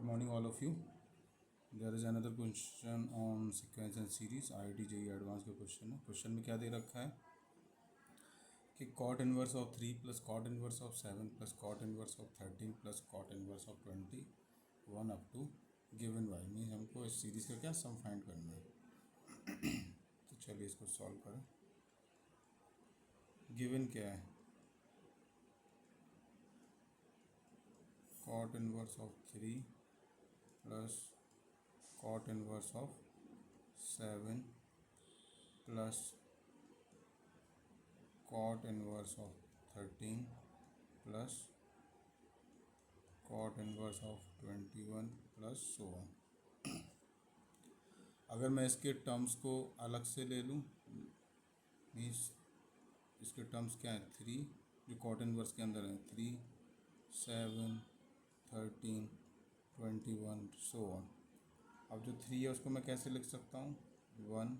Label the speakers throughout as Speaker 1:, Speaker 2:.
Speaker 1: morning all of you. There is another question on sequence and series. IIT JEE advance का question है. Question में क्या दे रखा है कि cot inverse of 3 plus cot inverse of 7 plus cot inverse of 13 plus cot inverse of 21 up to given y. Means हमको इस सीरीज़ का क्या सम फाइंड करना है. तो चलिए इसको सॉल्व करें. गिवन क्या है? cot inverse of 3 plus cot inverse of 7 plus cot inverse of 13 plus cot inverse of 21 plus so on. अगर मैं इसके टर्म्स को अलग से ले लूँ, मीन्स इसके टर्म्स क्या है? 3 जो cot इनवर्स के अंदर है, 3 7 13 21 सो ऑन. अब जो 3 है उसको मैं कैसे लिख सकता हूँ? 1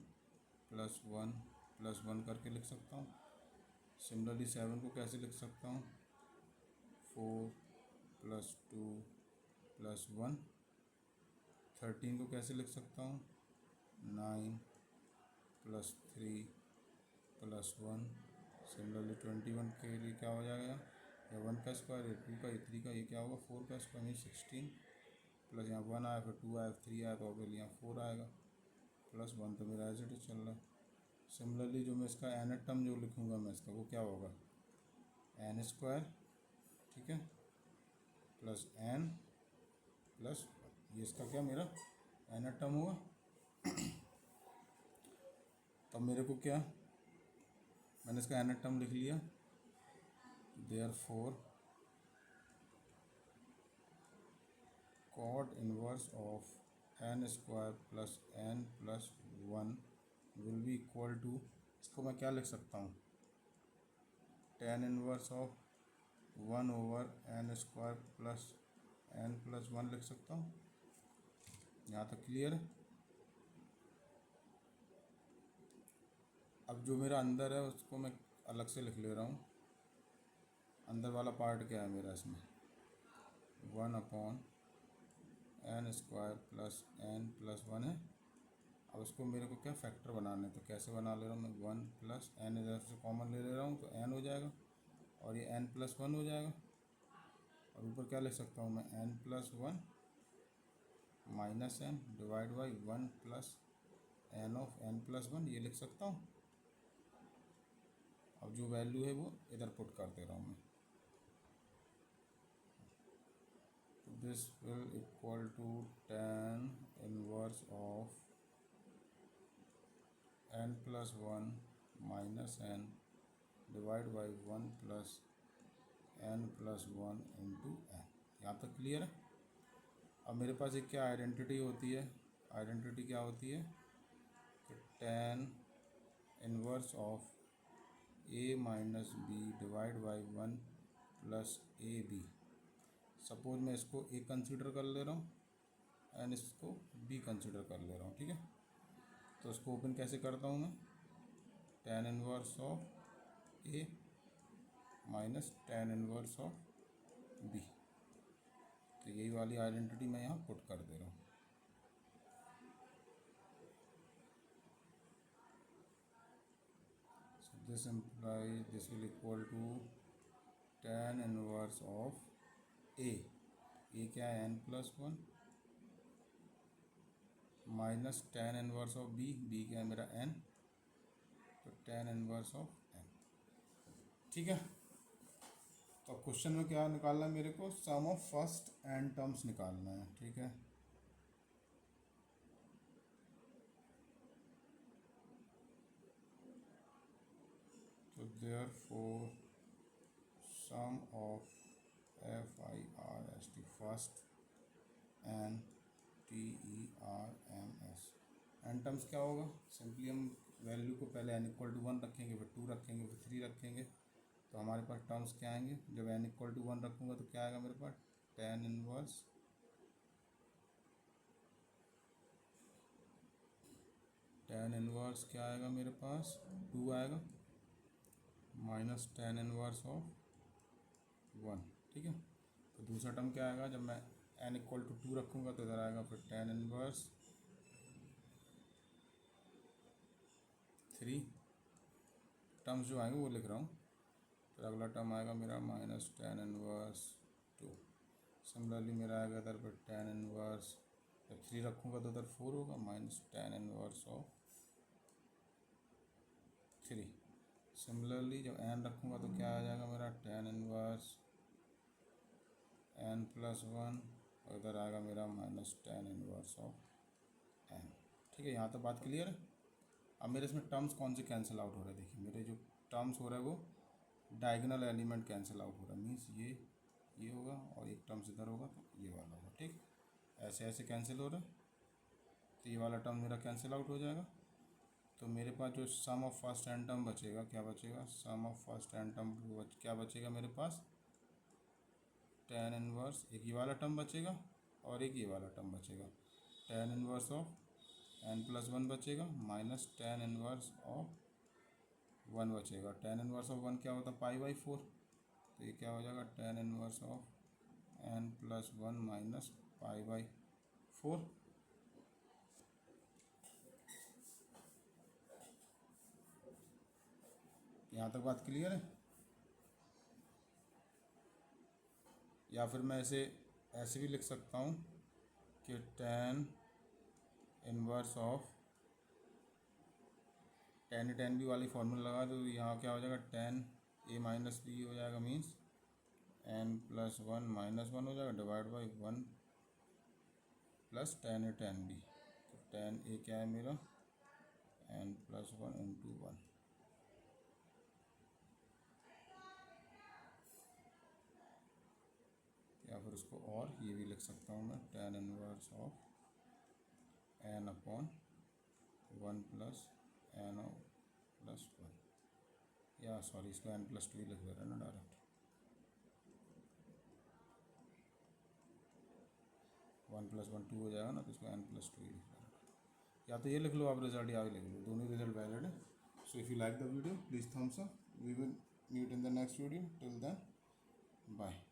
Speaker 1: प्लस 1 प्लस 1 करके लिख सकता हूँ. सिमिलरली 7 को कैसे लिख सकता हूँ? 4 प्लस 2 प्लस 1. 13 को कैसे लिख सकता हूँ? 9 प्लस 3 प्लस 1. सिमिलरली 21 के लिए क्या हो जाएगा? या 1 का स्क्वायर, या 2 का, या 3 का, ये क्या होगा? 4 का स्क्वायर मीन 16 प्लस यहाँ 1 आया, फिर 2 आया, 3 आया, तो ऑब्वियसली यहाँ 4 आएगा प्लस 1. तो मेरा एज इट इज चल रहा है. सिमिलरली जो मैं इसका एन टर्म जो लिखूँगा मैं इसका, वो क्या होगा? एन स्क्वायर, ठीक है, प्लस एन प्लस ये इसका क्या मेरा एन टर्म हुआ. तब मेरे को क्या, मैंने इसका एन टर्म लिख लिया. Therefore cot inverse of n square plus n plus 1 will be equal to, इसको मैं क्या लिख सकता हूँ? tan inverse of 1 over n square plus n plus 1 लिख सकता हूँ. यहाँ तक क्लियर है? अब जो मेरा अंदर है उसको मैं अलग से लिख ले रहा हूँ. अंदर वाला पार्ट क्या है मेरा इसमें? 1 upon n square plus n plus 1 है. अब उसको मेरे को क्या फैक्टर बनाना है, तो कैसे बना ले रहा हूँ मैं? 1 प्लस एन इधर से कॉमन ले रहा हूँ तो एन हो जाएगा, और ये एन प्लस 1 हो जाएगा. और ऊपर क्या लिख सकता हूँ मैं? N plus 1 minus n divide by 1 plus n of n plus 1, ये लिख सकता हूँ. अब जो वैल्यू है वो इधर पुट कर दे रहा हूँ मैं. This will equal to tan inverse of n plus 1 minus n divide by 1 plus n plus 1 into n. यहाँ तक क्लियर है? अब मेरे पास एक क्या आइडेंटिटी होती है? आइडेंटिटी क्या होती है कि tan inverse of A minus B divide by 1 plus A B. Suppose मैं इसको ए कंसीडर कर ले रहा हूँ एंड इसको बी कंसीडर कर ले रहा हूँ, ठीक है. तो इसको ओपन कैसे करता हूँ मैं? tan inverse of A minus tan inverse of B. तो यही वाली आइडेंटिटी मैं यहाँ पुट कर दे रहा हूँ. So this imply this will equal to tan inverse of A क्या है? N plus 1 minus tan inverse of B क्या है मेरा? एन. तो tan इनवर्स ऑफ एन, ठीक है. तो क्वेश्चन में क्या निकालना है मेरे को? Sum of first N terms निकालना है, ठीक है. तो therefore sum of FIRST first N TERMS. N terms क्या होगा? सिंपली हम वैल्यू को पहले n इक्वल टू 1 रखेंगे, फिर 2 रखेंगे, फिर 3 रखेंगे. तो हमारे पास टर्म्स क्या आएंगे? जब n इक्वल टू 1 रखूँगा तो क्या आएगा मेरे पास? tan इनवर्स क्या आएगा मेरे पास? 2 आएगा माइनस tan इनवर्स ऑफ 1, ठीक है. तो दूसरा टर्म क्या आएगा? जब मैं एन इक्वल टू 2 रखूँगा तो इधर आएगा फिर tan इनवर्स 3। टर्म्स जो आएंगे वो लिख रहा हूँ। फिर अगला टर्म आएगा मेरा माइनस tan इनवर्स 2। सिमिलरली मेरा आएगा इधर पर tan इनवर्स, जब 3 रखूँगा तो इधर 4 होगा, minus tan inverse of 3। Similarly जब n रखूँगा तो क्या आ जाएगा मेरा tan इनवर्स n प्लस 1 और इधर आएगा मेरा minus tan inverse of n। ठीक है, यहाँ तक बात क्लियर है। अब मेरे इसमें टर्म्स कौन से कैंसिल आउट हो रहे हैं, देखिए मेरे जो टर्म्स हो रहा है वो डायगोनल एलिमेंट कैंसिल आउट हो रहा है, मीन्स ये होगा और एक टर्म्स इधर होगा तो ये वाला होगा। ठीक, ऐसे ऐसे कैंसिल हो रहा है, तो ये वाला टर्म मेरा कैंसिल आउट हो जाएगा। तो मेरे पास जो सम ऑफ फर्स्ट एन टर्म बचेगा, क्या बचेगा, सम ऑफ फर्स्ट एन टर्म क्या बचेगा मेरे पास, tan इनवर्स, एक ये वाला टर्म बचेगा और एक ये वाला टर्म बचेगा, tan inverse of n plus 1 बचेगा माइनस tan इनवर्स ऑफ 1 बचेगा। tan इनवर्स ऑफ 1 क्या होता है, π/4, तो ये क्या हो जाएगा tan inverse of n plus 1 minus π/4। यहाँ तक बात क्लियर है। या फिर मैं ऐसे भी लिख सकता हूँ कि tan inverse of tan B वाली फॉर्मूला लगा तो यहाँ क्या हो जाएगा tan a माइनस बी हो जाएगा, मीन्स n प्लस 1 माइनस 1 हो जाएगा divide by 1 plus tan a tan b। तो tan a क्या है मेरा n प्लस 1 इंटू 1। या फिर उसको और ये भी लिख सकता हूँ मैं tan inverse of n upon 1 plus n plus 1, या सॉरी इसको n प्लस 2 लिख दे रहा है ना डायरेक्ट, 1 प्लस 1 2 हो जाएगा ना, तो इसको n प्लस 2 लिख रहा है। या तो ये लिख लो आप रिजल्ट, या लिख लो, दोनों रिजल्ट वैलिड है। So if you like the video please thumbs up, we will meet in the next video, till then bye.